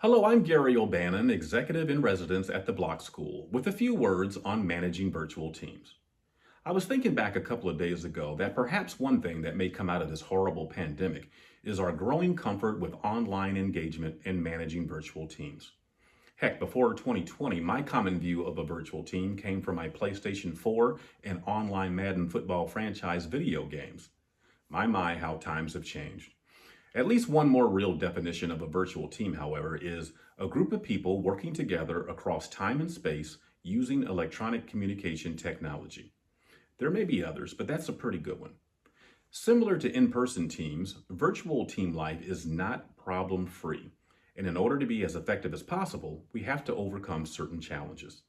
Hello, I'm Gary O'Bannon, Executive in Residence at the Block School, with a few words on managing virtual teams. I was thinking back a couple of days ago that perhaps one thing that may come out of this horrible pandemic is our growing comfort with online engagement and managing virtual teams. Heck, before 2020, my common view of a virtual team came from my PlayStation 4 and online Madden football franchise video games. My, how times have changed. At least one more real definition of a virtual team, however, is a group of people working together across time and space using electronic communication technology. There may be others, but that's a pretty good one. Similar to in person teams, virtual team life is not problem free. And in order to be as effective as possible, we have to overcome certain challenges.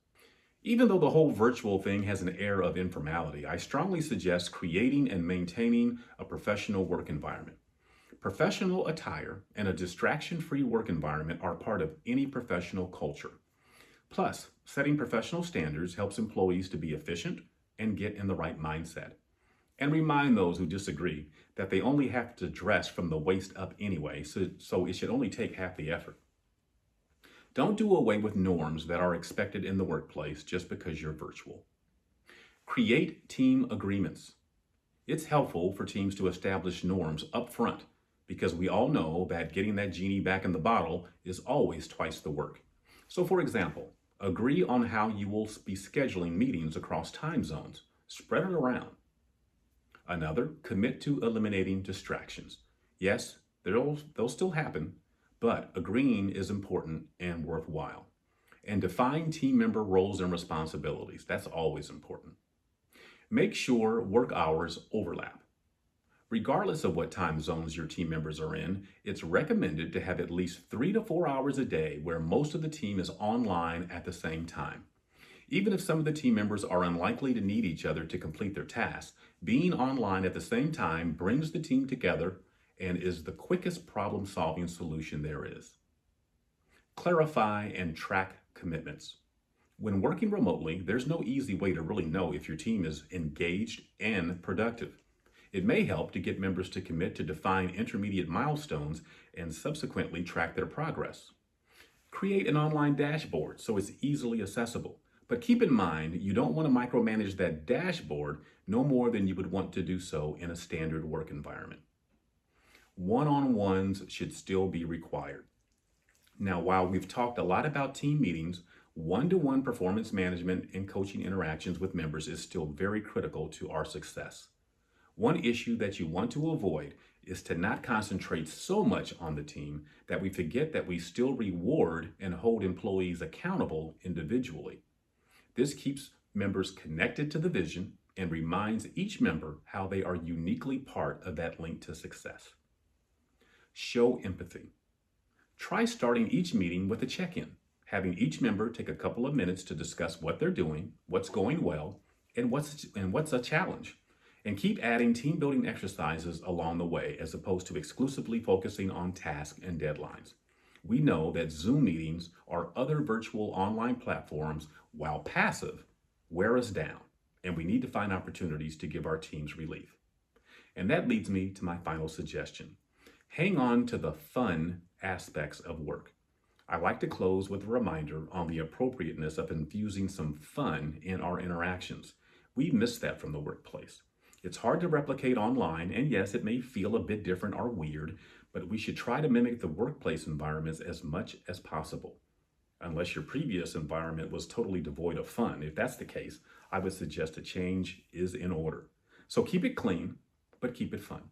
Even though the whole virtual thing has an air of informality, I strongly suggest creating and maintaining a professional work environment. Professional attire and a distraction free work environment are part of any professional culture. Plus, setting professional standards helps employees to be efficient and get in the right mindset. And remind those who disagree that they only have to dress from the waist up anyway, so it should only take half the effort. Don't do away with norms that are expected in the workplace just because you're virtual. Create team agreements. It's helpful for teams to establish norms up front because we all know that getting that genie back in the bottle is always twice the work. So, for example, agree on how you will be scheduling meetings across time zones. Spread it around. Another, commit to eliminating distractions. Yes, they'll still happen, but agreeing is important and worthwhile. And define team member roles and responsibilities. That's always important. Make sure work hours overlap. Regardless of what time zones your team members are in, it's recommended to have at least 3 to 4 hours a day where most of the team is online at the same time. Even if some of the team members are unlikely to need each other to complete their tasks, being online at the same time brings the team together and is the quickest problem-solving solution there is. Clarify and track commitments. When working remotely, there's no easy way to really know if your team is engaged and productive. It may help to get members to commit to define intermediate milestones and subsequently track their progress. Create an online dashboard so it's easily accessible. But keep in mind, you don't want to micromanage that dashboard no more than you would want to do so in a standard work environment. One-on-ones should still be required. Now, while we've talked a lot about team meetings, one-to-one performance management and coaching interactions with members is still very critical to our success. One issue that you want to avoid is to not concentrate so much on the team that we forget that we still reward and hold employees accountable individually. This keeps members connected to the vision and reminds each member how they are uniquely part of that link to success. Show empathy. Try starting each meeting with a check-in, having each member take a couple of minutes to discuss what they're doing, what's going well, and what's a challenge. And keep adding team building exercises along the way as opposed to exclusively focusing on tasks and deadlines. We know that Zoom meetings or other virtual online platforms, while passive, wear us down, and we need to find opportunities to give our teams relief. And that leads me to my final suggestion. Hang on to the fun aspects of work. I like to close with a reminder on the appropriateness of infusing some fun in our interactions. We miss that from the workplace. It's hard to replicate online, and yes, it may feel a bit different or weird, but we should try to mimic the workplace environments as much as possible. Unless your previous environment was totally devoid of fun. If that's the case, I would suggest a change is in order. So keep it clean, but keep it fun.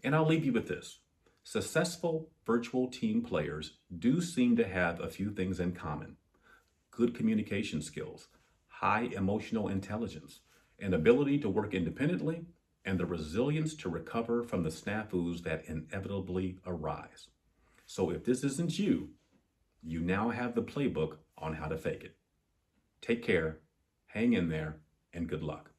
And I'll leave you with this. Successful virtual team players do seem to have a few things in common. Good communication skills, high emotional intelligence, an ability to work independently, and the resilience to recover from the snafus that inevitably arise. So if this isn't you, you now have the playbook on how to fake it. Take care, hang in there, and good luck.